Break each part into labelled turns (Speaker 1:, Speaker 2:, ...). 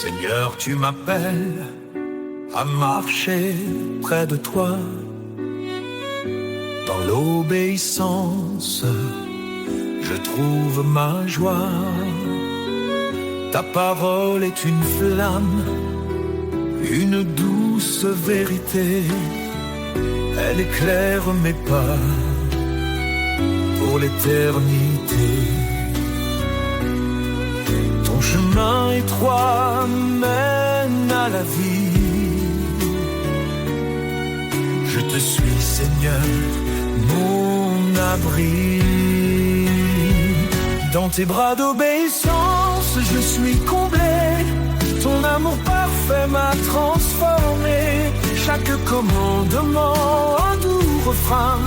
Speaker 1: Seigneur, tu m'appelles à marcher près de toi. Dans l'obéissance, je trouve ma joie. Ta parole est une flamme, une douce vérité. Elle éclaire mes pas pour l'éternité. Ton chemin étroit mène à la vie. Je te suis, Seigneur, mon abri. Dans tes bras d'obéissance, je suis comblé. Ton amour parfait m'a transformé. Chaque commandement, un doux refrain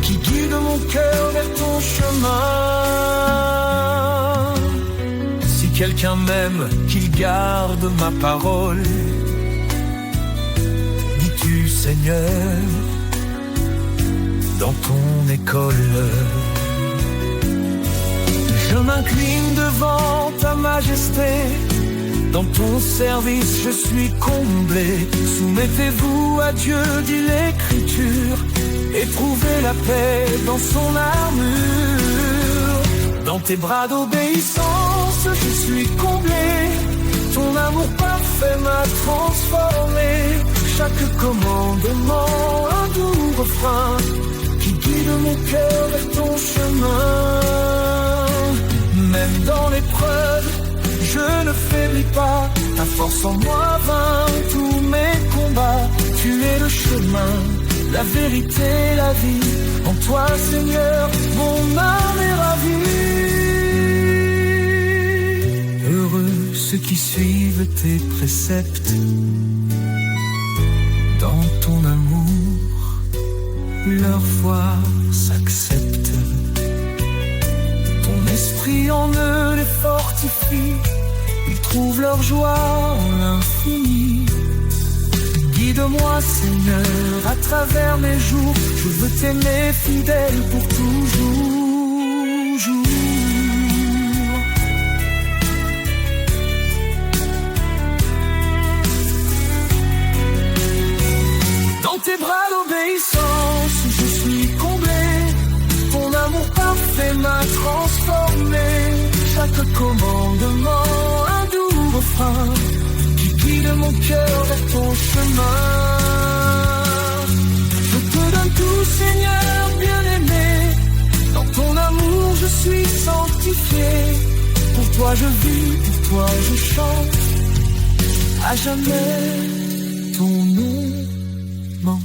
Speaker 1: qui guide mon cœur vers ton chemin. Si quelqu'un m'aime, qu'il garde ma parole. Dis-tu, Seigneur, dans ton école. Je m'incline devant ta majesté. Dans ton service, je suis comblé. Soumettez-vous à Dieu, dit l'Écriture, et trouvez la paix dans son armure. Dans tes bras d'obéissance, je suis comblé. Ton amour parfait m'a transformé. Chaque commandement, un doux refrain qui guide mon cœur vers ton chemin. Même dans l'épreuve, je ne faiblis pas. Ta force en moi vainc tous mes combats. Tu es le chemin, la vérité, la vie. En toi, Seigneur, mon âme est ravie. Heureux ceux qui suivent tes préceptes. Dans ton amour, leur foi s'accepte. Ton esprit en eux les fortifie. Ils trouvent leur joie en l'infini. Guide-moi, Seigneur, à travers mes jours. Je veux t'aimer fidèle pour toujours. Dans tes bras d'obéissance, je suis comblé. Ton amour parfait m'a transformé. Chaque commandement, un doux refrain qui guide mon cœur vers ton chemin. Je te donne tout, Seigneur bien-aimé. Dans ton amour, je suis sanctifié. Pour toi je vis, pour toi je chante. À jamais, ton nom m'enchante.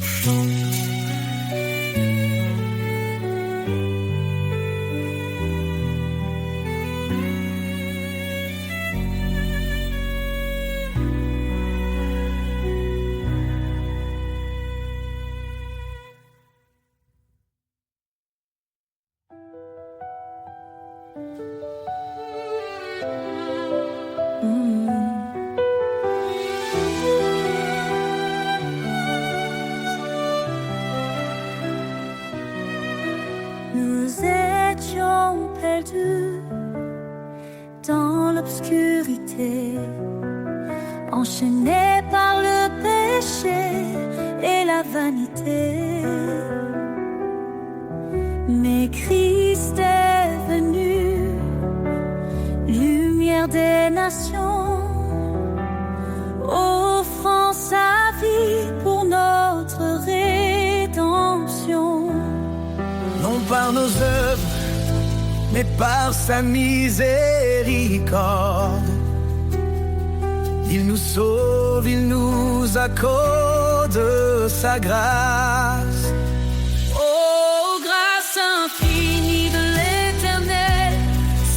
Speaker 2: Nous étions perdus dans l'obscurité, enchaînés par le péché et la vanité. Mais Christ est venu, lumière des nations, offrant sa vie pour notre rédemption.
Speaker 1: Non par nos œuvres, mais par sa miséricorde. Il nous sauve, il nous accorde sa grâce.
Speaker 2: Oh, grâce infinie de l'Éternel,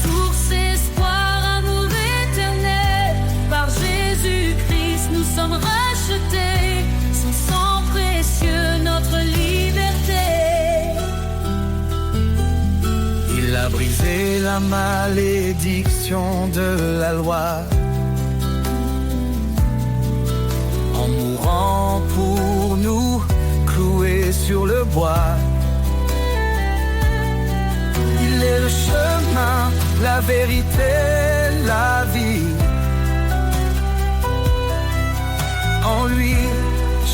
Speaker 2: source, espoir, amour éternel. Par Jésus-Christ, nous sommes rachetés. Son sang précieux, notre liberté.
Speaker 1: Il a brisé la malédiction de la loi. En mourant pour nous, sur le bois. Il est le chemin, la vérité, la vie. En lui,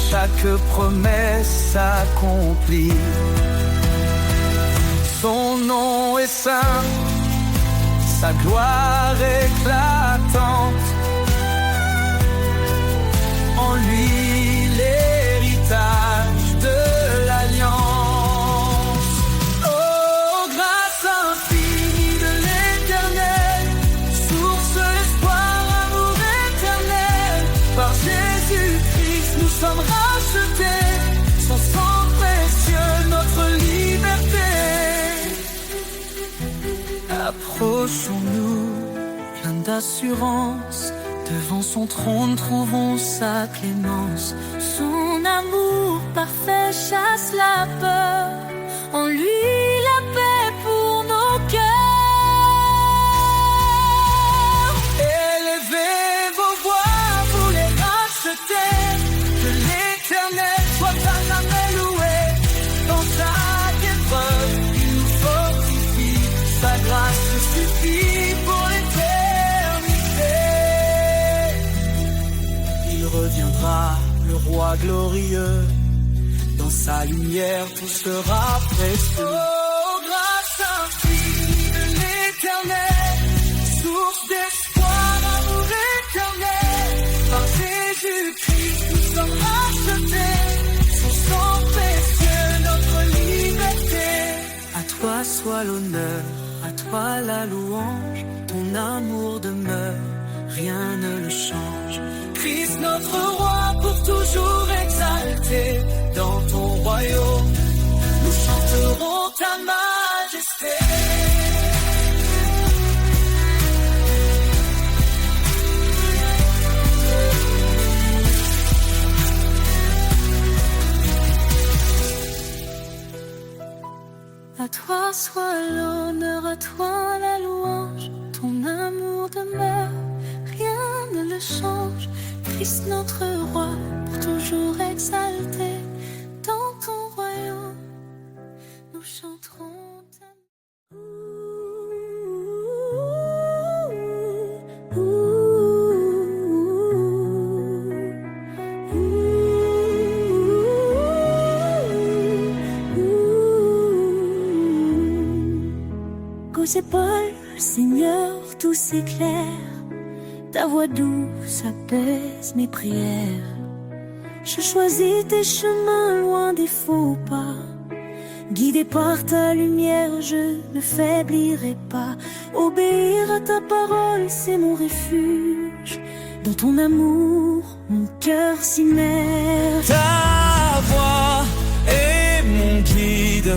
Speaker 1: chaque promesse s'accomplit. Son nom est saint, sa gloire éclatante. En lui, l'héritage de l'alliance. Oh, grâce infinie de l'Éternel, source d'espoir, amour éternel. Par Jésus-Christ, nous sommes rachetés. Son sang précieux, notre liberté. Approchons-nous, plein d'assurance. Devant son trône, trouvons sa clémence.
Speaker 2: Son amour parfait chasse la peur. En lui, la paix pour nos cœurs.
Speaker 1: Élevez vos voix, vous les rachetés. Que l'Éternel soit à jamais loué. Dans chaque épreuve, il nous fortifie. Sa grâce suffit pour l'éternité. Il reviendra, le roi glorieux. Dans sa lumière, tout sera précieux. Oh, grâce infinie de l'Éternel, source d'espoir, amour éternel. Par Jésus-Christ, nous sommes rachetés. Son sang précieux, notre liberté. À toi soit l'honneur, à toi la louange. Ton amour demeure, rien ne le change. Christ notre roi, pour toujours exalté. Dans ton royaume, nous chanterons ta majesté.
Speaker 2: À toi soit l'honneur, à toi la louange. Ton amour demeure, rien ne le change. Christ notre roi, pour toujours exalté. Dans ton royaume, nous chanterons ta... Qu'aux épaules, Seigneur, tout s'éclaire. Ta voix douce apaise mes prières. Je choisis tes chemins loin des faux pas. Guidé par ta lumière, je ne faiblirai pas. Obéir à ta parole, c'est mon refuge. Dans ton amour, mon cœur s'immerge.
Speaker 1: Ta voix est mon guide,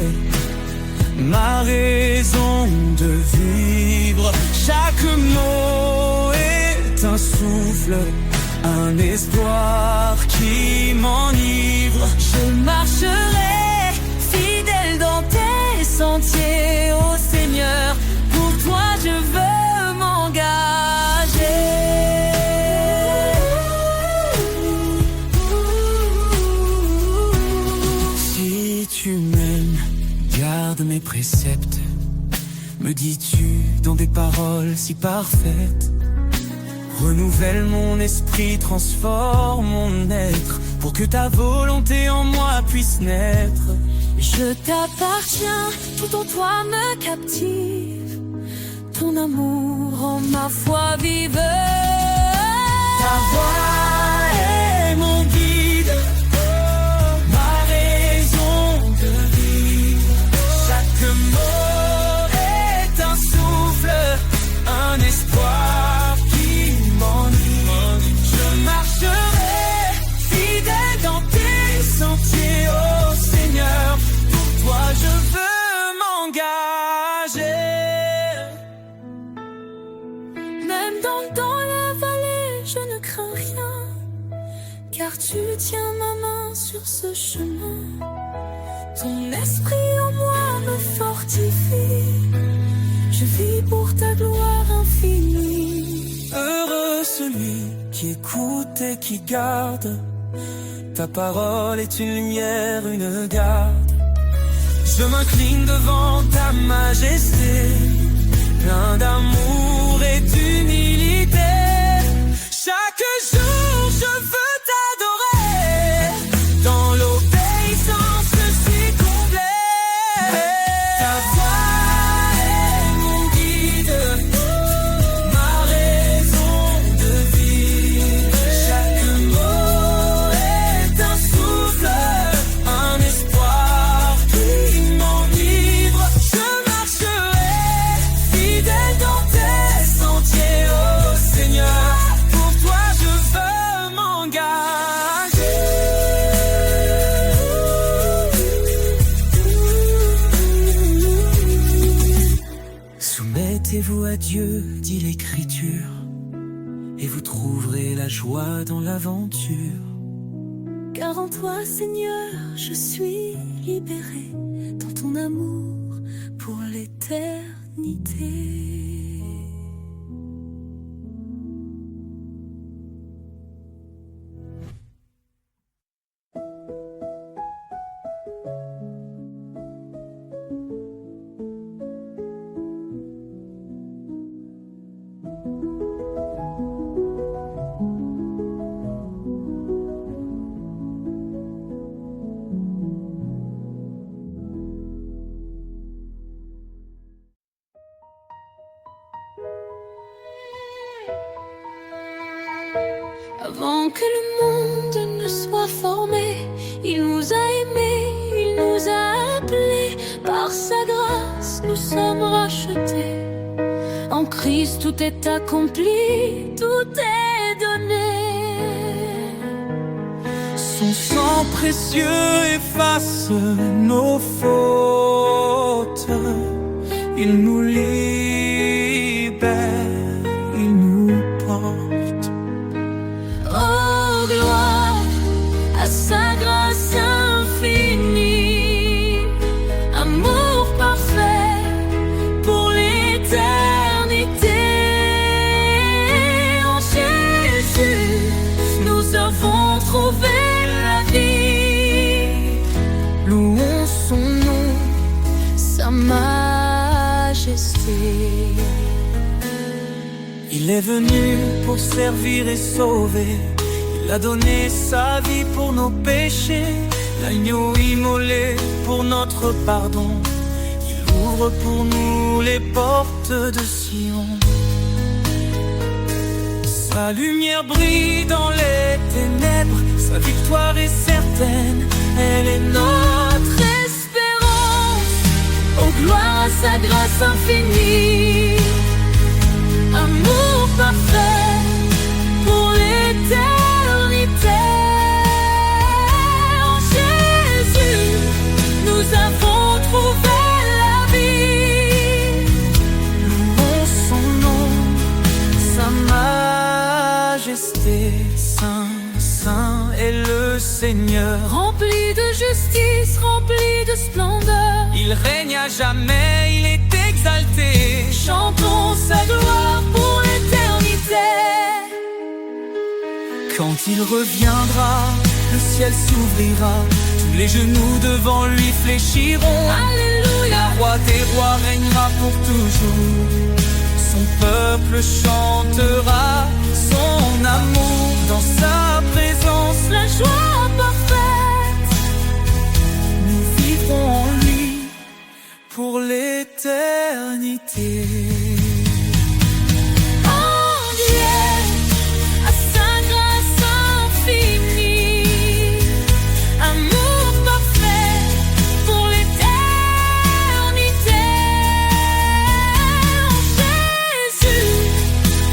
Speaker 1: ma raison de vivre. Chaque mot est un souffle, un espoir qui m'enivre.
Speaker 2: Je marcherai fidèle dans tes sentiers, ô Seigneur. Pour toi je veux m'engager.
Speaker 1: Si tu m'aimes, garde mes préceptes. Me dis-tu dans des paroles si parfaites. Renouvelle mon esprit, transforme mon être, pour que ta volonté en moi puisse naître.
Speaker 2: Je t'appartiens, tout en toi me captive. Ton amour rend ma foi vive.
Speaker 1: Ta voix est mon guide, ma raison de vivre. Chaque mot est un souffle, un espoir qui m'enivre. Je marcherai fidèle dans tes sentiers, ô Seigneur. Pour toi je veux m'engager.
Speaker 2: Même dans la vallée, je ne crains rien, car tu tiens ma main sur ce chemin. Ton esprit en moi me fortifie. Je vis pour ta gloire infinie.
Speaker 1: Heureux celui qui écoute et qui garde Ta parole est une lumière, une garde. Je m'incline devant ta majesté, plein d'amour et d'humilité. Chaque jour je veux t'adorer, dans l'obéissance je suis comblé. Ta voix est mon guide, ma raison de vie. Chaque mot est un souffle, un espoir qui m'enivre. Je marcherai fidèle dans tes sentiers, ô Seigneur. Pour toi je veux m'engager. Soumettez-vous à Dieu, dit l'Écriture, et vous trouverez la joie dans l'aventure.
Speaker 2: Car en toi, Seigneur, je suis libéré dans ton amour pour l'éternité. Avant que le monde ne soit formé, il nous a aimés, il nous a appelés. Par sa grâce, nous sommes rachetés. En Christ, tout est accompli, tout est donné.
Speaker 1: Son sang précieux efface nos fautes. Il nous libère, il nous porte.
Speaker 2: Oh, gloire à sa grâce infinie, amour parfait pour l'éternité. En Jésus, nous avons trouvé la vie.
Speaker 1: Louons son nom,
Speaker 2: Sa majesté.
Speaker 1: il est venu pour servir et sauver. Il a donné sa vie pour nos péchés, l'agneau immolé pour notre pardon. Il ouvre pour nous les portes de Sion. Sa lumière brille dans les ténèbres, sa victoire est certaine, elle est notre
Speaker 2: Espérance, oh gloire à sa grâce infinie, amour parfait pour l'éternité. En Jésus, nous avons trouvé la vie.
Speaker 1: Louons son nom, sa majesté. Saint, saint est le Seigneur.
Speaker 2: Rempli de justice, rempli de splendeur,
Speaker 1: Il règne à jamais, il est exalté.
Speaker 2: chantons sa gloire pour l'éternité.
Speaker 1: Quand il reviendra, le ciel s'ouvrira, tous les genoux devant lui fléchiront.
Speaker 2: Alléluia,
Speaker 1: Le roi des rois régnera pour toujours. Son peuple chantera son amour dans sa présence.
Speaker 2: la joie parfaite.
Speaker 1: Nous vivrons en lui pour l'éternité.
Speaker 2: Oh Dieu, à sa grâce infinie, amour parfait pour l'éternité. En Jésus,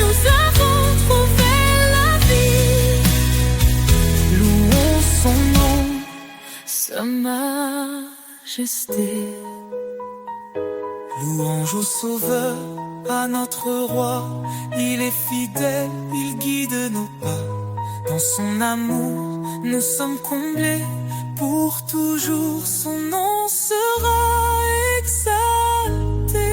Speaker 2: nous avons trouvé la vie.
Speaker 1: Louons son nom,
Speaker 2: Sa majesté.
Speaker 1: louange au Sauveur, à notre roi. Il est fidèle, il guide nos pas. Dans son amour, nous sommes comblés. Pour toujours, son nom sera exalté.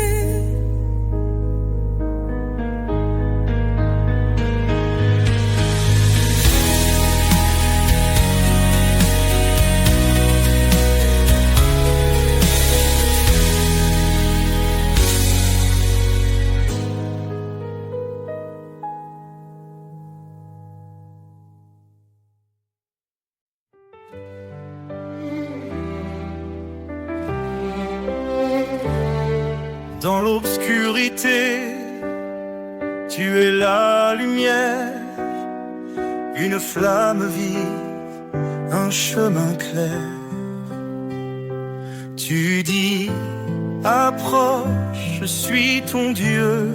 Speaker 1: Dans l'obscurité, tu es la lumière, une flamme vive, un chemin clair. Tu dis, approche, je suis ton Dieu.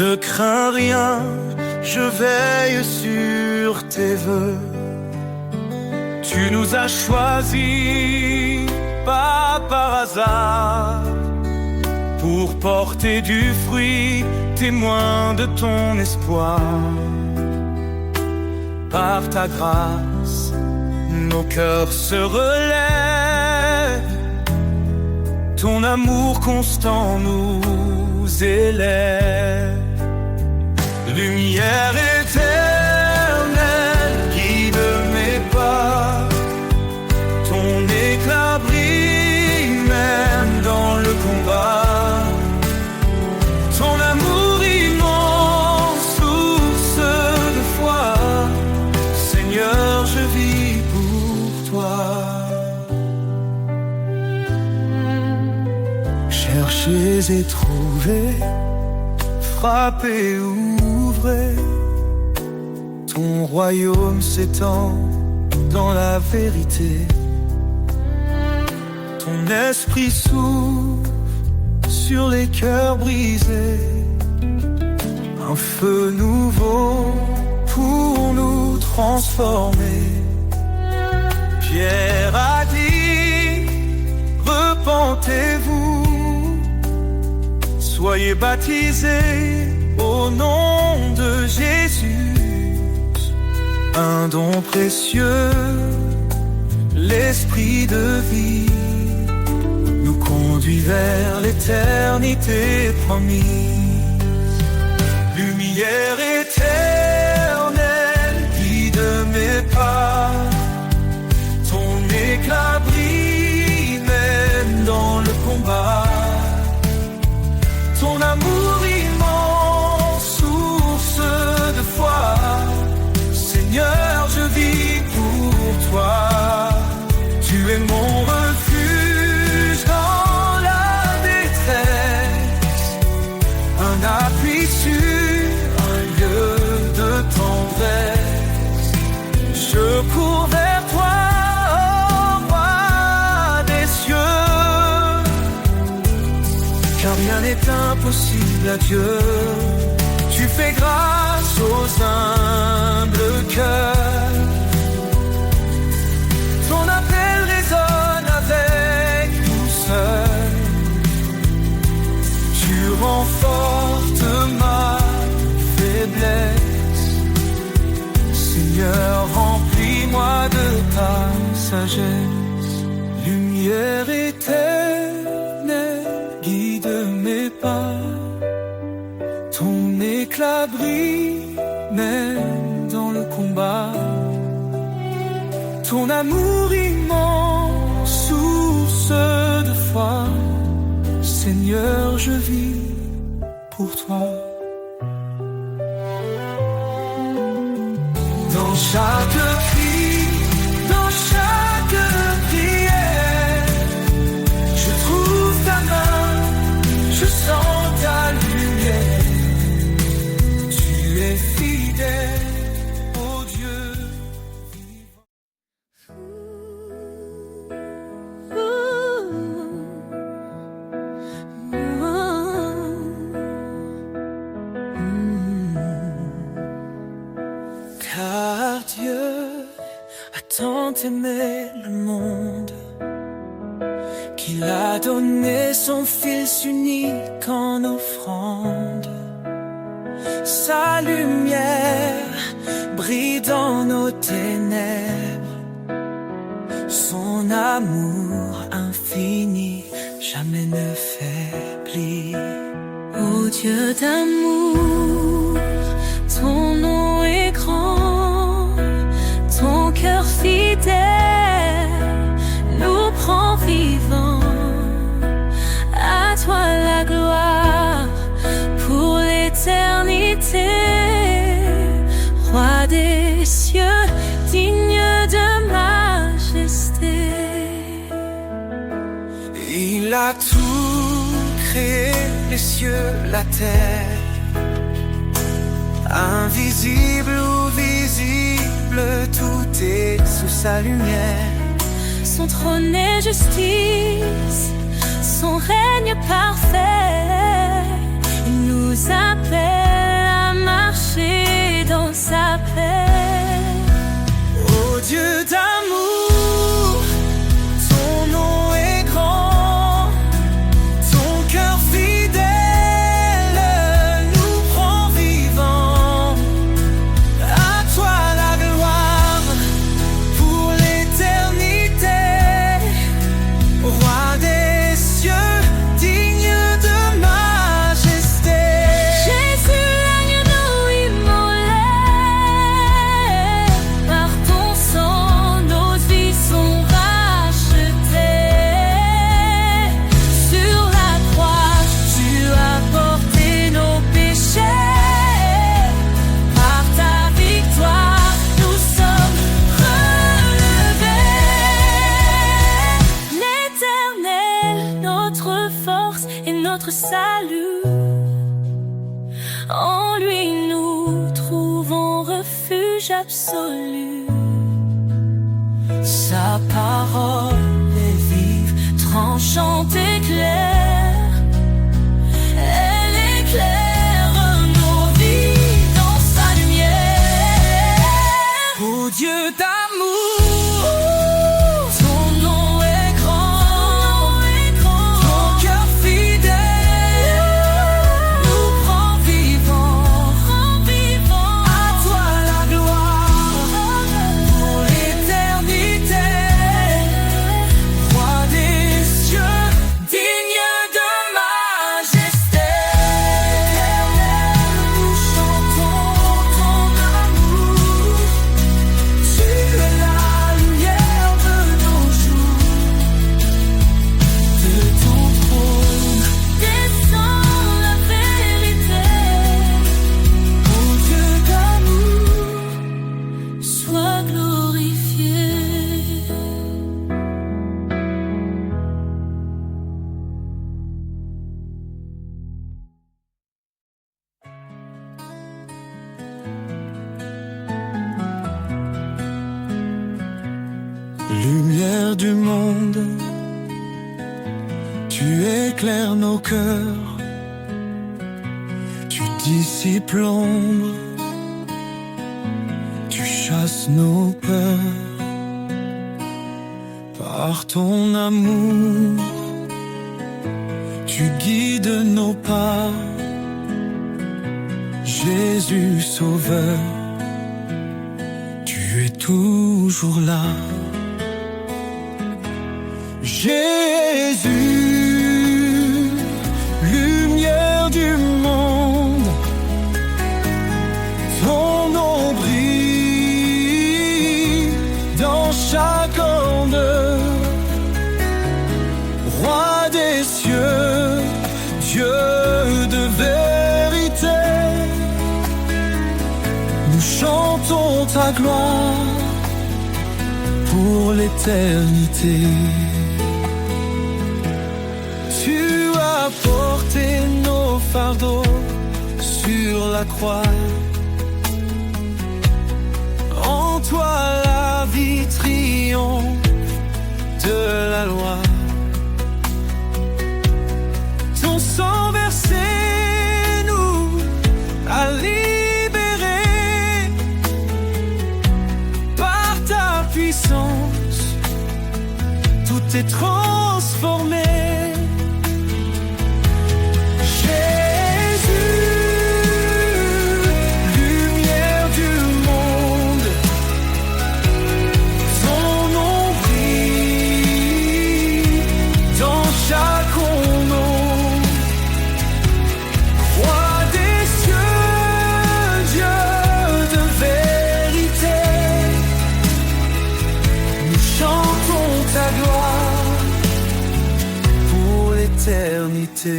Speaker 1: Ne crains rien, je veille sur tes vœux. Tu nous as choisis, pas par hasard, pour porter du fruit, témoin de ton espoir. Par ta grâce, nos cœurs se relèvent. Ton amour constant nous élève. Lumière éternelle, guide mes pas. Ton éclat brille même dans le combat. Ton amour immense, source de foi. Seigneur, je vis pour toi. Cherchez et trouvez, frappez, ouvrez. Ton royaume s'étend dans la vérité. Ton esprit s'ouvre sur les cœurs brisés. Un feu nouveau pour nous transformer. Pierre a dit, repentez-vous, soyez baptisés au nom de Jésus. Un don précieux, l'esprit de vie, nous conduit vers l'éternité promise. Lumière éternelle, guide mes pas. Ton éclat brille même dans le combat. Ton amour immense, source de foi. Seigneur, je vis pour toi. Tu es mon refuge dans la détresse, un appui sûr, un lieu de tendresse. Je cours vers toi, ô roi des cieux, car rien n'est impossible à Dieu. Tu fais grâce aux humbles cœurs. Ton appel résonne avec douceur. Tu renforces ma faiblesse. Seigneur, remplis-moi de ta sagesse. Lumière éternelle, guide mes pas. Ton éclat brille même dans le combat. Ton amour immense, source de foi. Seigneur, je vis pour toi. Dans chaque cri, dans chaque prière, je trouve ta main, je sens ta lumière. Fidèle, oh Dieu vivant. Car Dieu a tant aimé le monde qu'il a donné son Fils unique en offrande. Sa lumière brille dans nos ténèbres. Son amour infini jamais ne faiblit.
Speaker 2: Ô Dieu d'amour, ton nom est grand, ton cœur fidèle nous prend vivants. À toi la gloire pour l'éternité, roi des cieux, digne de majesté.
Speaker 1: Il a tout créé les cieux, la terre. Invisible ou visible, tout est sous sa lumière.
Speaker 2: Son trône est justice, son règne parfait. Il nous appelle à marcher dans sa paix.
Speaker 1: Ô Dieu d'amour, ton nom est grand, ton cœur fidèle nous prend vivants. À toi la gloire pour l'éternité, roi des cieux, digne de majesté.
Speaker 2: Jésus, l'agneau immolé, par ton sang nos vies sont rachetées. Sur la croix, tu as porté nos péchés. Par ta victoire, nous sommes relevés. L'Éternel, notre force et notre salut. En lui nous trouvons refuge absolu. Sa parole est vive, tranchante et claire. Elle éclaire nos vies dans sa lumière.
Speaker 1: Ô Dieu d'amour, ton nom est grand, ton cœur fidèle nous prend vivants. À toi la gloire pour l'éternité, roi des cieux, digne de majesté. Nous chantons ton amour, tu es la lumière de nos jours. De ton trône
Speaker 2: Descends la vérité.
Speaker 1: ô Dieu d'amour.
Speaker 2: Sois glorifié.
Speaker 1: Lumière du monde, tu éclaires nos cœurs, tu dissipes l'ombre, tu chasses nos peurs. Par ton amour, tu guides nos pas. Jésus Sauveur, tu es toujours là. Jésus, lumière du monde, ton nom brille dans chaque onde. Roi des cieux, Dieu de vérité, nous chantons ta gloire pour l'éternité. Tu as porté nos fardeaux sur la croix. En toi la vie triomphe de la loi. Ton sang versé nous a libérés. Par ta puissance, tout est transformé. Éternité.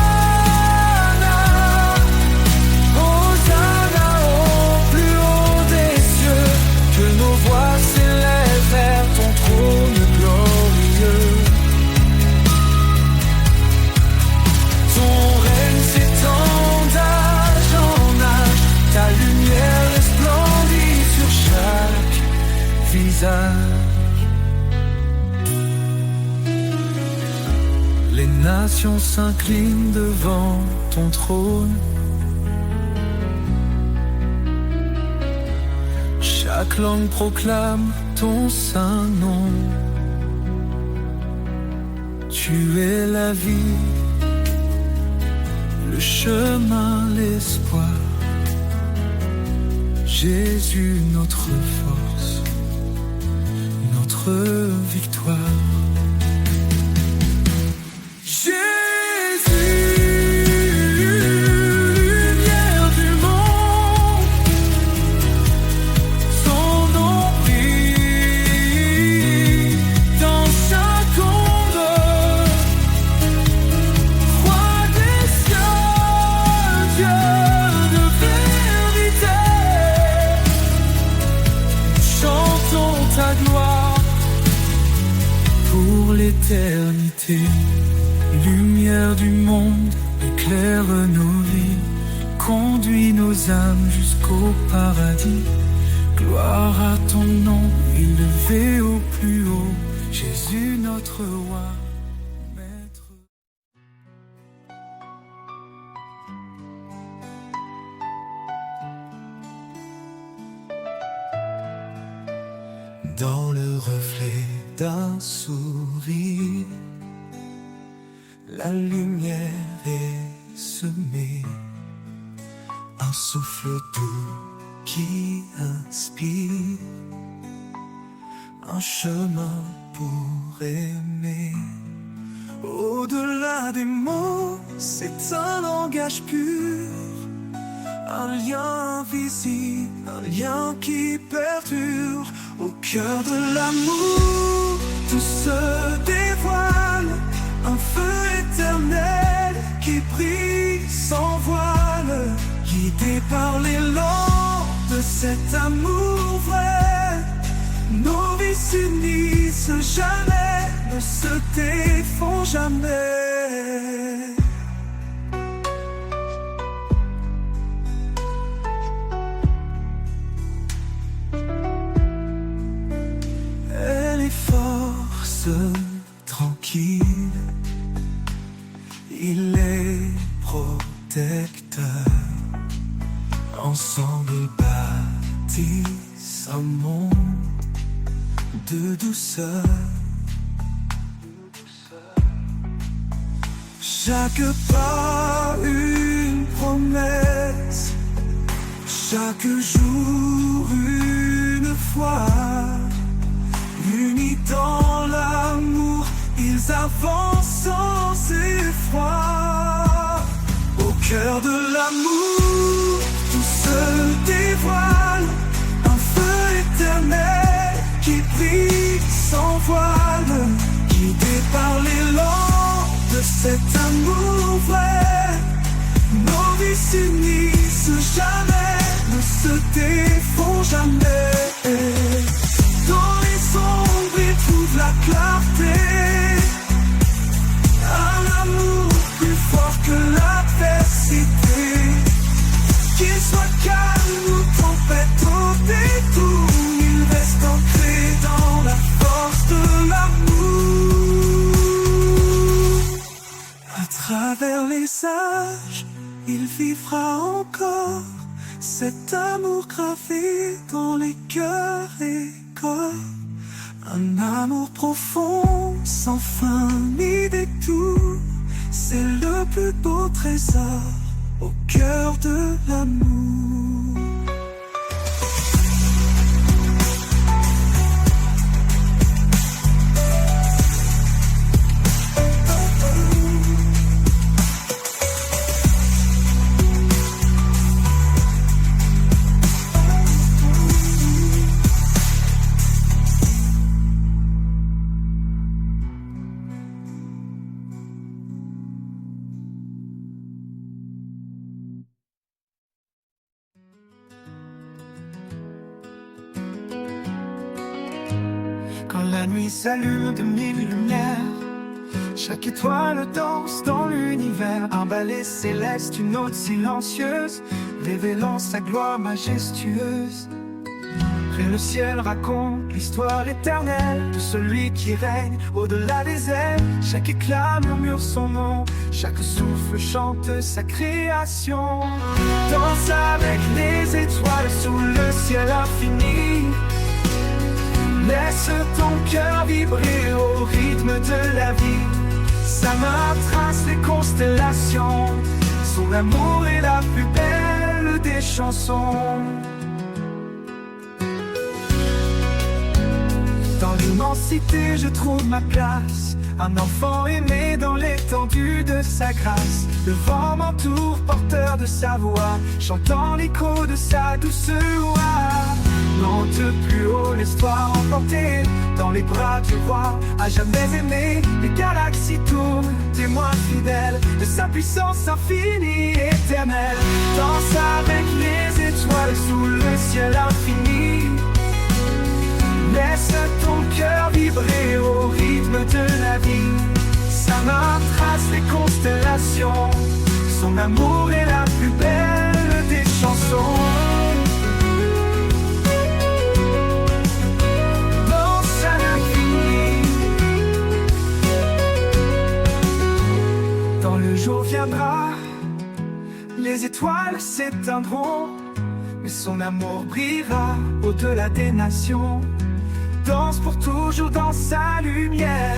Speaker 1: Hosanna, Hosanna au plus haut des cieux, que nos voix s'élèvent vers ton trône glorieux. nations s'inclinent devant ton trône. Chaque langue proclame ton saint nom. Tu es la vie, le chemin, l'espoir. Jésus, notre force, notre victoire. L'éternité, lumière du monde, éclaire nos vies, conduis nos âmes jusqu'au paradis. Gloire à ton nom, élevé au plus haut, Jésus notre roi, maître. Dans le reflet d'un sourire, la lumière est semée, un souffle doux qui inspire, un chemin pour aimer. Au-delà des mots, c'est un langage pur, un lien invisible, un lien qui perdure. Au cœur de l'amour, tout se dévoile, un feu éternel qui brille sans voile, guidé par l'élan de cet amour vrai. Nos vies s'unissent jamais, ne se défont jamais. Tranquille, il est protecteur. Ensemble ils bâtissent un monde de douceur. Chaque pas une promesse, chaque jour une foi. Unis dans l'amour, ils avancent sans effroi. Au cœur de l'amour, tout se dévoile, un feu éternel qui brille sans voile, guidé par l'élan de cet amour vrai. Nos vies s'unissent jamais, ne se défont jamais. Dans les ombres, il trouve la clarté, un amour plus fort que l'adversité. Qu'il soit calme ou tempête au détour, il reste ancré dans la force de l'amour. À travers les âges, il vivra encore, cet amour gravé dans les cœurs et un amour profond, sans fin ni détour. C'est le plus beau trésor au cœur de l'amour. Quand la nuit s'allume de mille lumières, chaque étoile danse dans l'univers. Un ballet céleste, une note silencieuse, révélant sa gloire majestueuse. Et le ciel raconte l'histoire éternelle de celui qui règne au-delà des airs. Chaque éclat murmure son nom, chaque souffle chante sa création. Danse avec les étoiles sous le ciel infini. Laisse ton cœur vibrer au rythme de la vie. Sa main trace les constellations, son amour est la plus belle des chansons. Dans l'immensité je trouve ma place, un enfant aimé dans l'étendue de sa grâce. Le vent m'entoure, porteur de sa voix, chantant l'écho de sa douce voix. Monte plus haut, laisse-toi emporter dans les bras du roi, à jamais aimé. Les galaxies tournent, témoins fidèles de sa puissance infinie et éternelle. Danse avec les étoiles sous le ciel infini. Laisse ton cœur vibrer au rythme de la vie. Sa main trace les constellations, son amour est la plus belle des chansons. Danse à l'infini. Quand le jour viendra, les étoiles s'éteindront, mais son amour brillera au-delà des nations. Danse pour toujours dans sa lumière,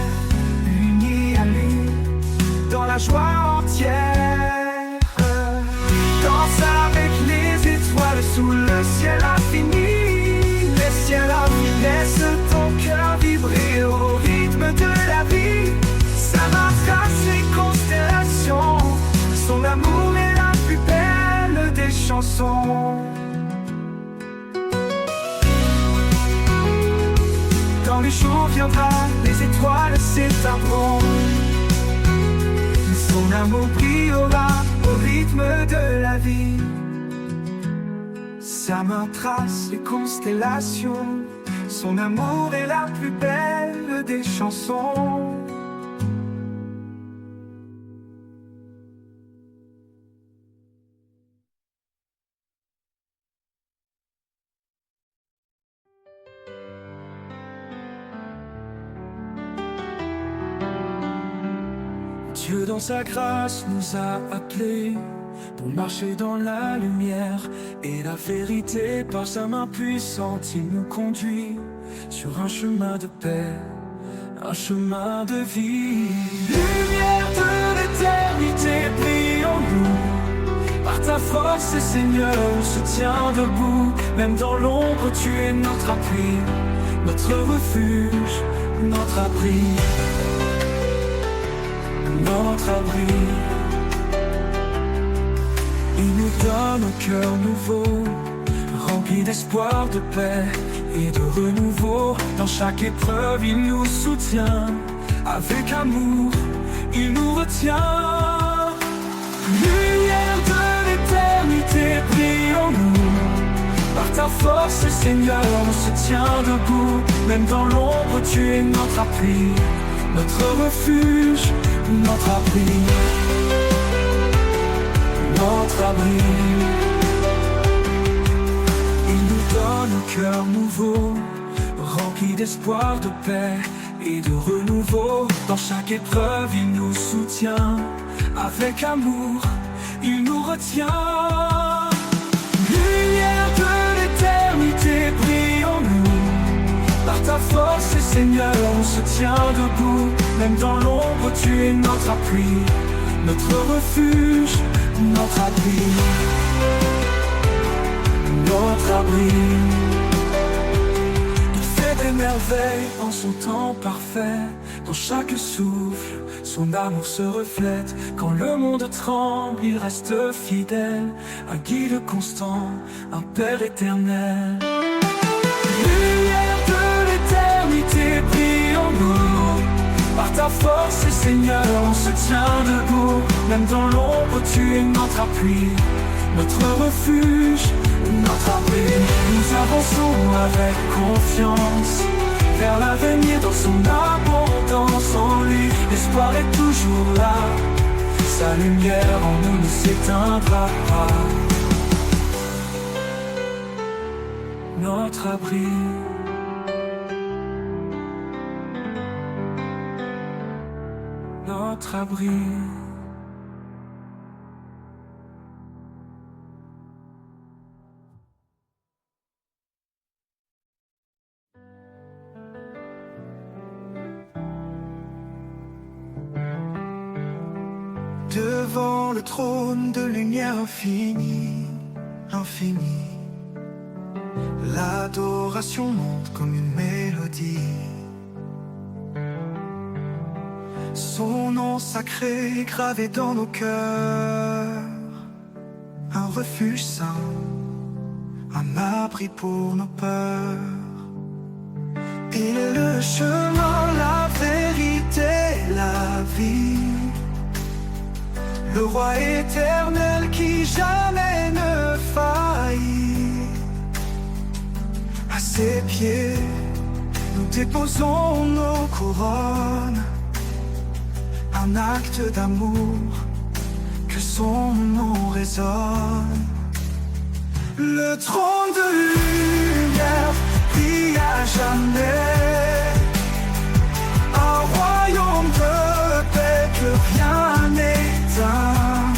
Speaker 1: unis à lui, dans la joie entière. Danse avec les étoiles sous le ciel infini. Les ciels infinis, laisse ton cœur vibrer au rythme de la vie. Sa main trace les constellations, son amour est la plus belle des chansons. Quand le jour viendra, les étoiles s'éteindront, son amour brillera au rythme de la vie. Sa main trace les constellations, son amour est la plus belle des chansons. Dieu dans sa grâce nous a appelés pour marcher dans la lumière et la vérité. Par sa main puissante, il nous conduit sur un chemin de paix, un chemin de vie. Lumière de l'éternité, brille en nous. Par ta force, Seigneur, on se tient debout. Même dans l'ombre, tu es notre appui, notre refuge, notre abri. Notre abri. Il nous donne un cœur nouveau, rempli d'espoir, de paix et de renouveau. Dans chaque épreuve, il nous soutient. Avec amour, il nous retient. Lumière de l'éternité, brille en nous. Par ta force, Seigneur, on se tient debout. Même dans l'ombre, tu es notre appui, notre refuge, notre abri, notre abri. Il nous donne un cœur nouveau, rempli d'espoir, de paix et de renouveau. Dans chaque épreuve, il nous soutient. Avec amour, il nous retient. Lumière de l'éternité, brille en nous. Par ta force, Seigneur, on se tient debout. Même dans l'ombre, tu es notre appui, notre refuge, notre abri, notre abri. Il fait des merveilles en son temps parfait. Dans chaque souffle, son amour se reflète. Quand le monde tremble, il reste fidèle. Un guide constant, un Père éternel. Lumière de l'éternité, brille en nous. Par ta force, Seigneur, on se tient debout. Même dans l'ombre, tu es notre appui, notre refuge, notre abri. Nous avançons avec confiance vers l'avenir dans son abondance. En lui, l'espoir est toujours là. Sa lumière en nous ne s'éteindra pas. notre abri. Notre abri.
Speaker 3: Devant le trône de lumière infinie, l'infini, l'adoration monte comme une mélodie. Son nom sacré gravé dans nos cœurs, un refuge saint, un abri pour nos peurs. Il est le chemin, la vérité, la vie, le roi éternel qui jamais ne faillit. À ses pieds, nous déposons nos couronnes, un acte d'amour, que son nom résonne. Le trône de lumière brille à jamais, un royaume de paix que rien n'éteint.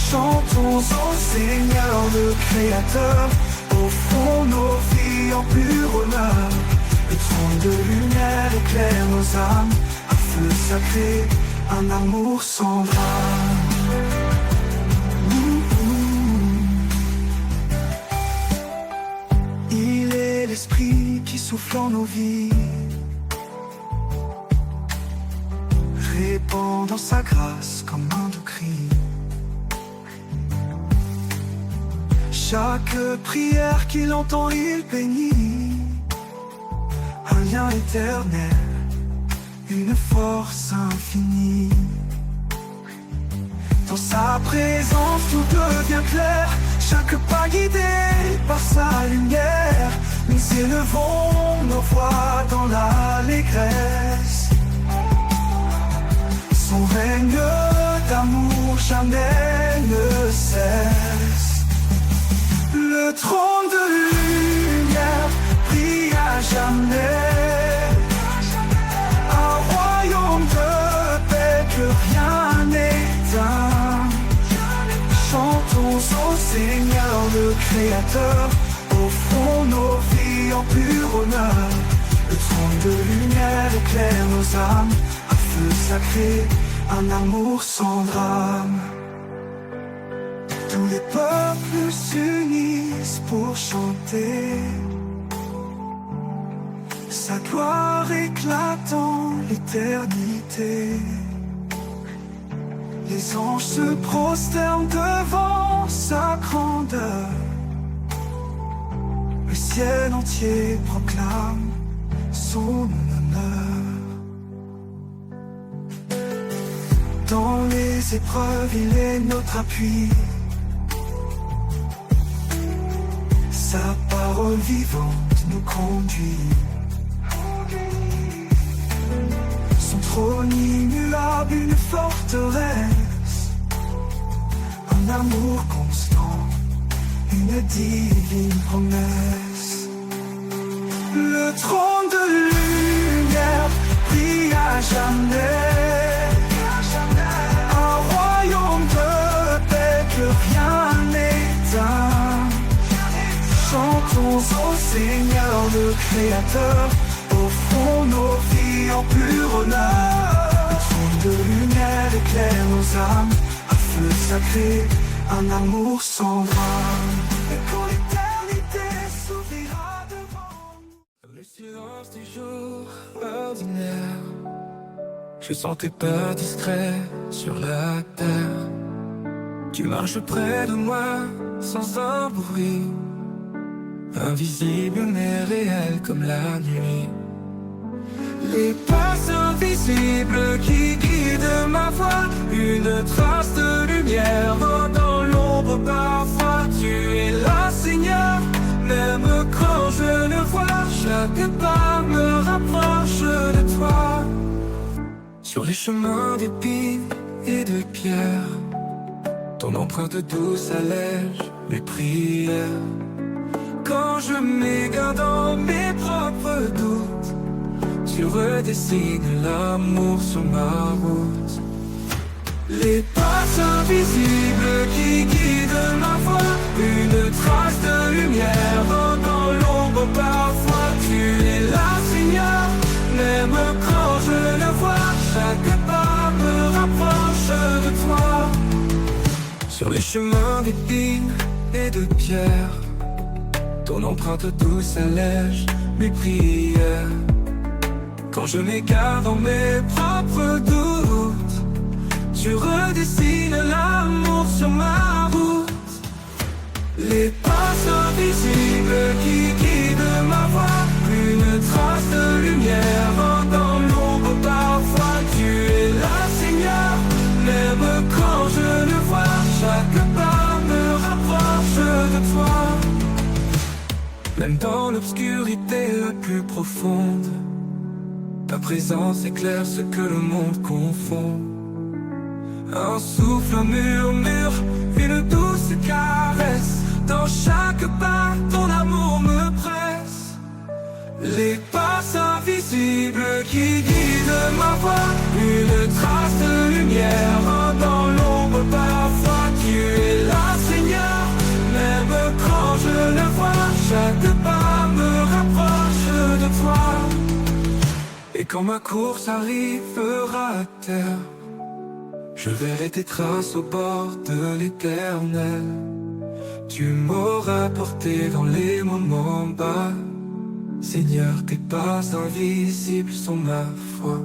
Speaker 3: Chantons au Seigneur le Créateur, offrons nos vies en pur honneur. Le trône de lumière éclaire nos âmes, un feu sacré, un amour sans drame. Il est l'esprit qui souffle en nos vies, répandant sa grâce comme un doux cri. Chaque prière qu'il entend, il bénit. Un lien éternel, une force infinie. Dans sa présence tout devient clair, chaque pas guidé par sa lumière. Nous élevons nos voix dans l'allégresse. Son règne d'amour jamais ne cesse. Le trône de lumière brille à jamais, un royaume de paix que rien n'éteint. Chantons au Seigneur le Créateur, offrons nos vies en pur honneur. Le trône de lumière éclaire nos âmes, un feu sacré, un amour sans drame. Tous les peuples s'unissent pour chanter, sa gloire éclate dans l'éternité. Les anges se prosternent devant sa grandeur, le ciel entier proclame son honneur. Dans les épreuves, il est notre appui, sa parole vivante nous conduit. Son trône immuable, une forteresse, un amour constant, une divine promesse. Le trône de lumière brille à jamais, un royaume de paix que rien n'éteint. Chantons au Seigneur le Créateur, offrons nos vies en pur honneur. Le trône de lumière éclaire nos âmes, un feu sacré, un amour sans drame. Et pour l'éternité s'ouvrira devant nous.
Speaker 1: Le silence des jours ordinaires, je sens tes pas discrets sur la terre. Tu marches près de moi sans un bruit, invisible mais réel comme la nuit. Les pas invisibles qui guident ma voix, une trace de lumière dans l'ombre parfois. Tu es là, Seigneur, même quand je ne vois. Chaque pas me rapproche de toi. Sur les chemins d'épines et de pierres, ton empreinte douce allège mes prières. quand je m'égare dans mes propres doutes, tu redessines l'amour sur ma route. Les pas invisibles qui guident ma voie, une trace de lumière dans l'ombre parfois. Tu es là, Seigneur, même quand je le vois, chaque pas me rapproche de toi. Sur les chemins d'épines et de pierre, ton empreinte douce allège mes prières. Quand je m'égare dans mes propres doutes, tu redessines l'amour sur ma route. Les pas invisibles qui guident ma voie, une trace de lumière dans l'ombre parfois. Tu es là, Seigneur, même quand je le vois, chaque pas me rapproche de toi. Même dans l'obscurité la plus profonde, ta présence éclaire ce que le monde confond. Un souffle, un murmure, une douce caresse, dans chaque pas, ton amour me presse. Les pas invisibles qui guident ma voie, une trace de lumière dans l'ombre parfois. Tu es là, Seigneur, même quand je le vois, chaque pas me rapproche de toi. Et quand ma course arrivera à terre, je verrai tes traces au bord de l'éternel. Tu m'auras porté dans les moments bas. Seigneur, tes pas invisibles sont ma foi.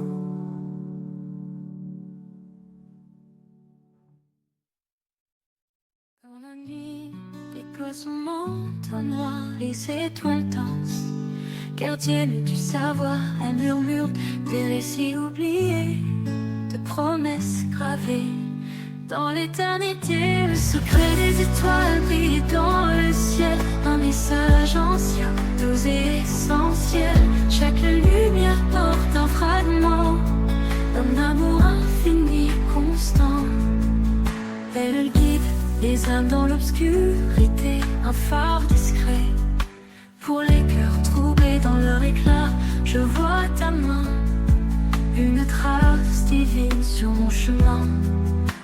Speaker 2: Quand la nuit déploie son manteau noir, les étoiles dansent. Gardienne du savoir, elle murmure des récits oubliés, de promesses gravées dans l'éternité. Le secret des étoiles brille dans le ciel, un message ancien, doux et essentiel. Chaque lumière porte un fragment d'un amour infini, constant. Elle guide les âmes dans l'obscurité, un phare discret pour les cœurs troublés dans leur éclat. Je vois ta main, une trace divine sur mon chemin.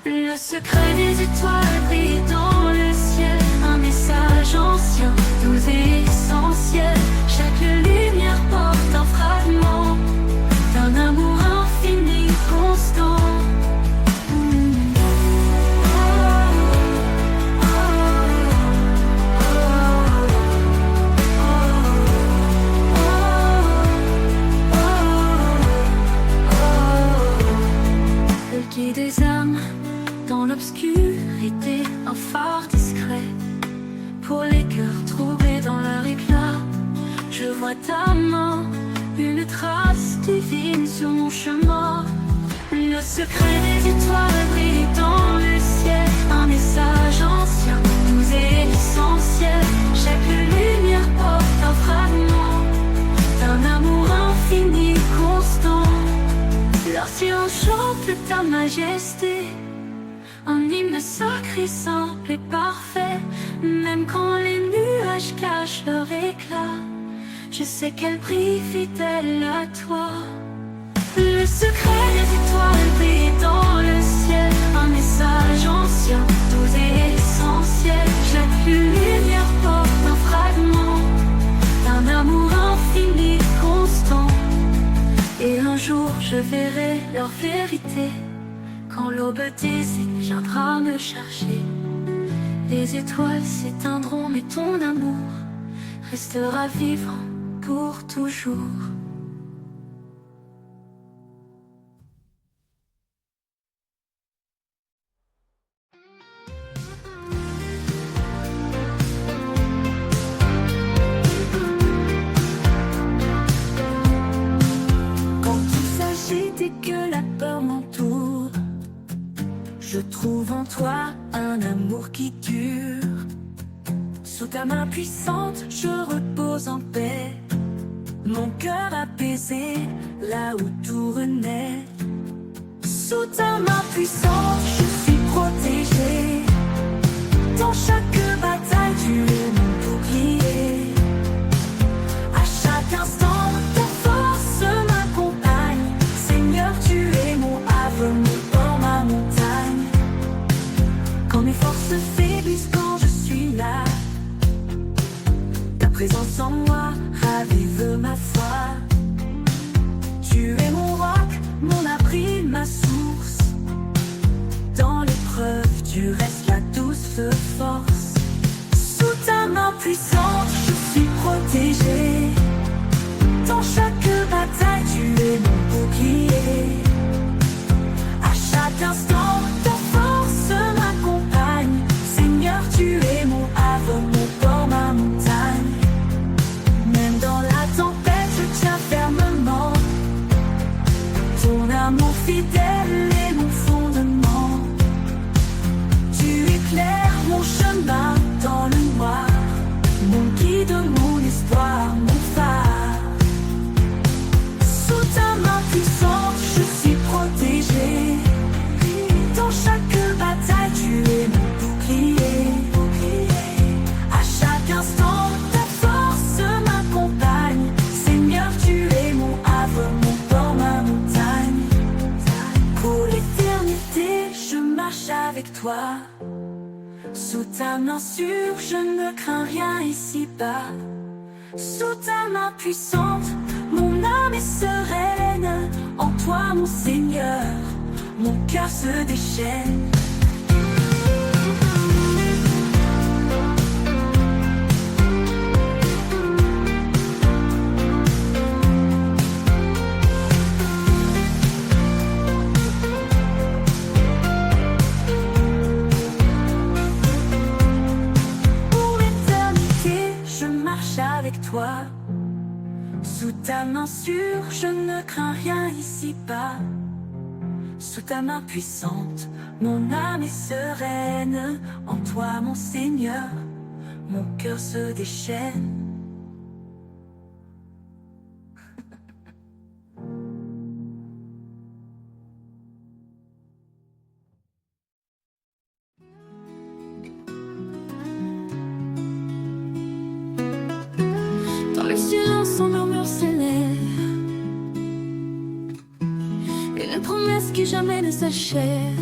Speaker 2: Le secret des étoiles brille dans le ciel, un message ancien, doux et essentiel. Chaque lumière porte un fragment d'un amour infini, constant. Des âmes dans l'obscurité, un phare discret pour les cœurs troublés dans leur éclat. Je vois ta main, une trace divine sur mon chemin. Le secret des étoiles brille dans le ciel, un message ancien, doux et essentiel. Chaque lumière porte un fragment d'un amour infini, constant. Leur silence chante ta majesté, un hymne sacré, simple et parfait. Même quand les nuages cachent leur éclat, je sais qu'elle brille fidèle à toi. Le secret des étoiles brille dans le ciel, un message ancien, doux et essentiel. Chaque lumière porte un fragment d'un amour infini, constant. Et un jour je verrai leur vérité, quand l'aube d'Ésée viendra me chercher. Les étoiles s'éteindront, mais ton amour restera vivant pour toujours. Et que la peur m'entoure, je trouve en toi un amour qui dure. Sous ta main puissante, je repose en paix, mon cœur apaisé, là où tout renaît. Sous ta main puissante, je suis protégé. Dans chaque bataille, tu es mon bouclier. présence en moi ravive ma foi. Tu es mon roc, mon abri, ma source. Dans l'épreuve, tu restes la douce force. Sous ta main puissante, je suis protégée. Dans chaque bataille, tu es mon bouclier. À chaque instant, ta force m'accompagne. Seigneur, tu es mon havre, mon port, ma montagne. Même dans la tempête, je tiens fermement. Ton amour fidèle est mon fondement. Tu éclaires mon chemin dans le noir, mon guide, mon espoir, mon phare. Sous ta main puissante, je suis protégée. Dans chaque bataille, tu es mon bouclier. À chaque instant, ta force m'accompagne. Seigneur, tu es mon havre, mon port, ma montagne. Pour l'éternité, je marche avec toi. Sous ta main sûre, je ne crains rien ici-bas. Sous ta main puissante, mon âme est sereine. En toi, mon Seigneur, mon cœur se déchaîne. Pour l'éternité, je marche avec toi. Sous ta main sûre, je ne crains rien ici-bas. Sous ta main puissante, mon âme est sereine. En toi, mon Seigneur, mon cœur se déchaîne.
Speaker 4: Dans le silence, on murmure s'élève. Une promesse qui jamais ne s'achève.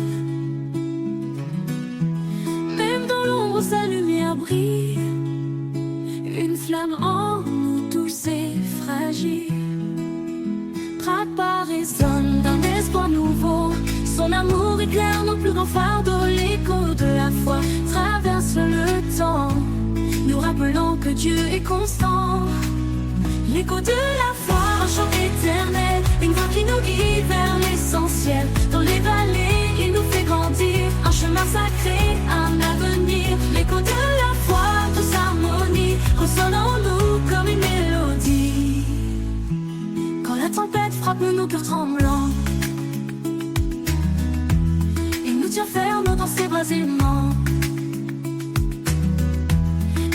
Speaker 4: Même dans l'ombre, sa lumière brille. Une flamme en nous, douce et fragile. Pas résonne d'un espoir nouveau. Son amour éclaire nos plus grands fardeaux. L'écho de la foi traverse le temps, nous rappelant que Dieu est constant. L'écho de la foi, un chant éternel, une voix qui nous guide vers l'essentiel. Dans les vallées, il nous fait grandir, un chemin sacré, un avenir. L'écho de la foi, tous harmonie, ressonne en nous comme une mélodie. Quand la tempête frappe nos cœurs tremblants, il nous tient ferme dans ses bras aimants.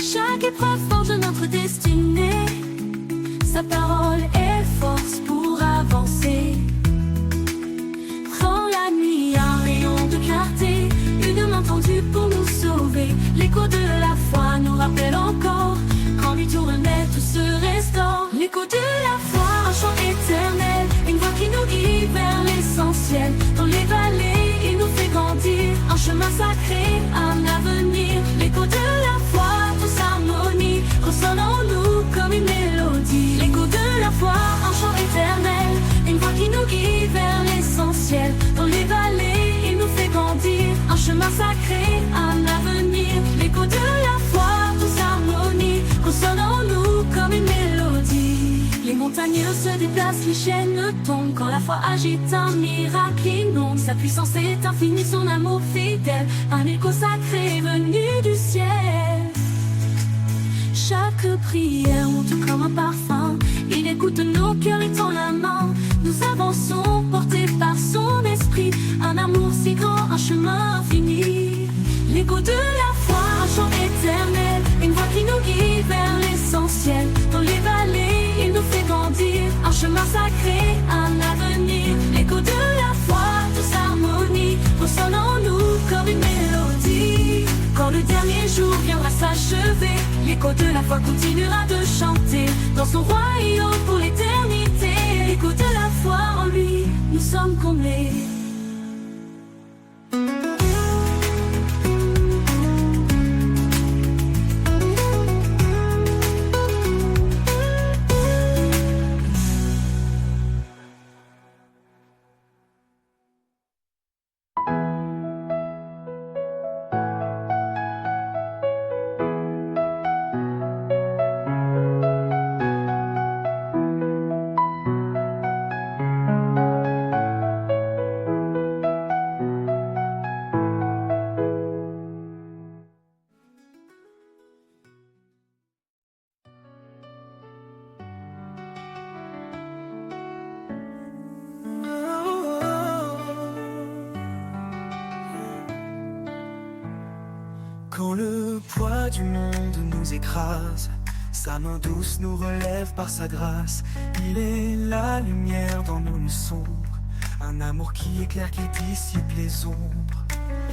Speaker 4: Chaque épreuve forge notre destinée. Sa parole est force pour avancer. Dans la nuit, un rayon de clarté, une main tendue pour nous sauver. L'écho de la foi nous rappelle encore, quand lui tournait, tout se restaure. L'écho de la foi, un chant éternel, une voix qui nous guide vers l'essentiel. Dans les vallées, il nous fait grandir, un chemin sacré, un avenir. L'écho de la foi, tous harmonie, ressonne en nous comme une mélodie. L'écho de la foi, un chant éternel, une voix qui nous guide vers l'essentiel. Dans les vallées, il nous fait grandir, un chemin sacré, un avenir. L'écho de la foi, tous harmonie, ressonne en nous comme une mélodie. Les montagnes se déplacent, les chaînes tombent. Quand la foi agite, un miracle inonde. Sa puissance est infinie, son amour fidèle, un écho sacré venu du ciel. Chaque prière monte comme un parfum. Il écoute nos cœurs et tend la main. Nous avançons portés par son esprit. Un amour si grand, un chemin infini. L'écho de la foi, un chant éternel, une voix qui nous guide vers l'essentiel. Dans les vallées, il nous fait grandir, un chemin sacré, un avenir. L'écho de la foi, tous harmonie, ressonne en nous comme une mélodie. Quand le dernier jour viendra s'achever, l'écho de la foi continuera de chanter dans son royaume pour l'éternité. L'écho de la foi, en lui, nous sommes comblés.
Speaker 3: Quand le poids du monde nous écrase, sa main douce nous relève par sa grâce. Il est la lumière dans nos nuits sombres, un amour qui éclaire, qui dissipe les ombres.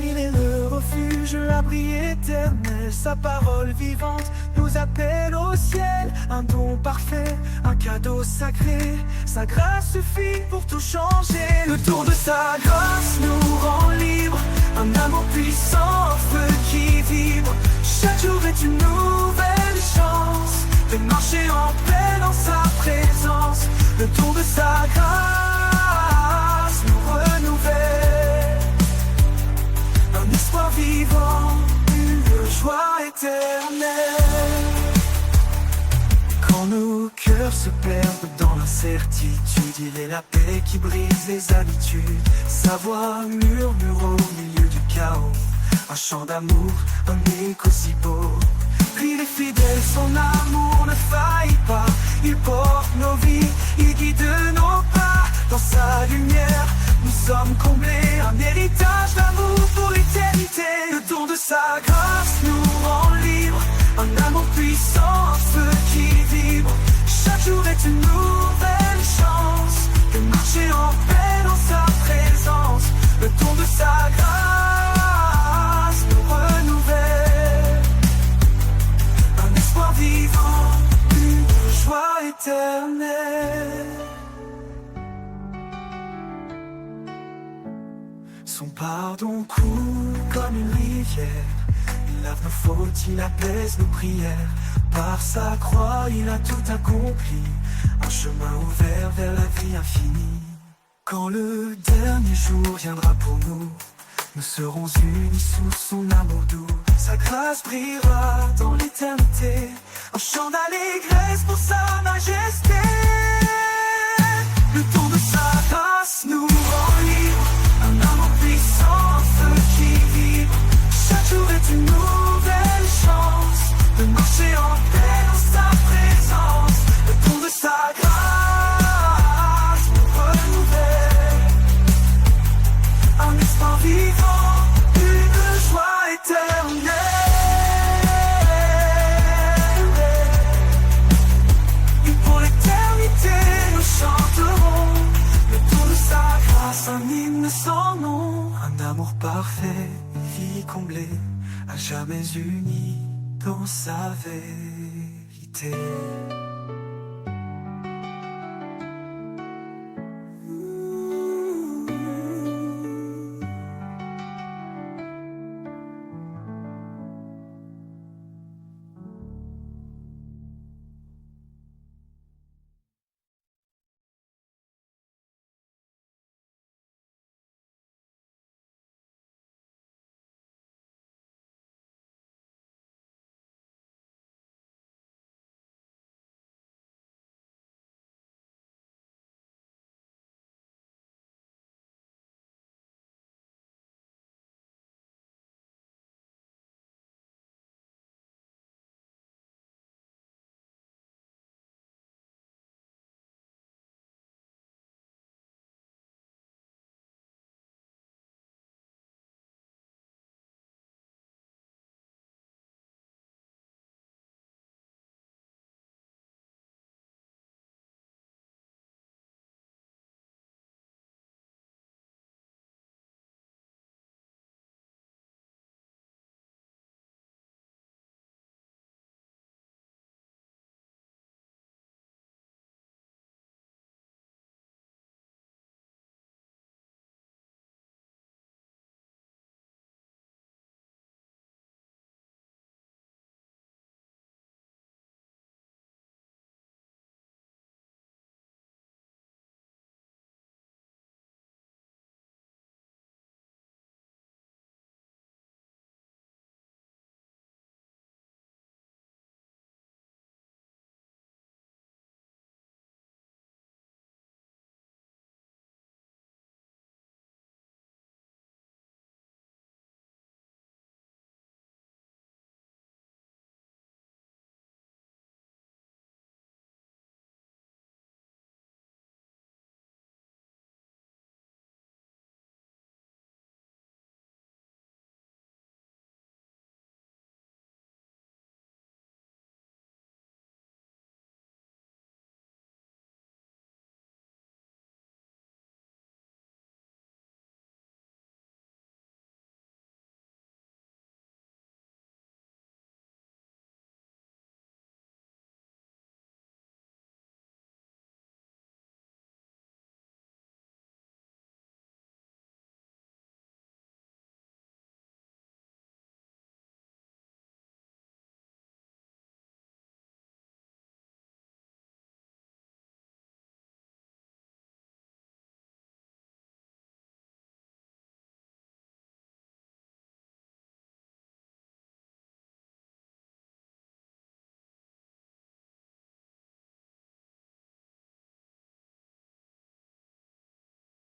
Speaker 3: Il est le refuge, l'abri éternel. Sa parole vivante nous appelle au ciel. Un don parfait, un cadeau sacré. Sa grâce suffit pour tout changer. Le tour de sa grâce nous rend libres. Un amour puissant, un feu qui vibre. Chaque jour est une nouvelle chance de marcher en paix dans sa présence. Le tour de sa grâce nous renouvelle. Un espoir vivant, une joie éternelle. Quand nos cœurs se perdent dans l'incertitude, il est la paix qui brise les habitudes. Sa voix murmure au milieu du chaos, un chant d'amour, un écho si beau. Puis il est fidèle, son amour ne faillit pas. Il porte nos vies, il guide nos pas. Dans sa lumière, nous sommes comblés. Un héritage d'amour pour l'éternité. Le don de sa grâce nous rend libres. Un amour puissant, un feu qui vibre. Chaque jour est une nouvelle chance de marcher en paix dans sa présence. Le don de sa grâce nous renouvelle. Un espoir vivant, une joie éternelle. Son pardon coule comme une rivière. Il lave nos fautes, il apaise nos prières. Par sa croix, il a tout accompli. Un chemin ouvert vers la vie infinie. Quand le dernier jour viendra pour nous, nous serons unis sous son amour doux. Sa grâce brillera dans l'éternité. Un chant d'allégresse pour sa majesté. Le don de sa grâce nous rend libres. Un amour puissant, un feu qui vibre. Chaque jour est une nouvelle chance de marcher en paix dans sa présence. Le don de sa grâce nous renouvelle. Un espoir vivant, une joie éternelle. Et pour l'éternité nous chanterons le don de sa grâce, un hymne sans nom. Un amour parfait, une vie comblée, à jamais unie dans sa vérité.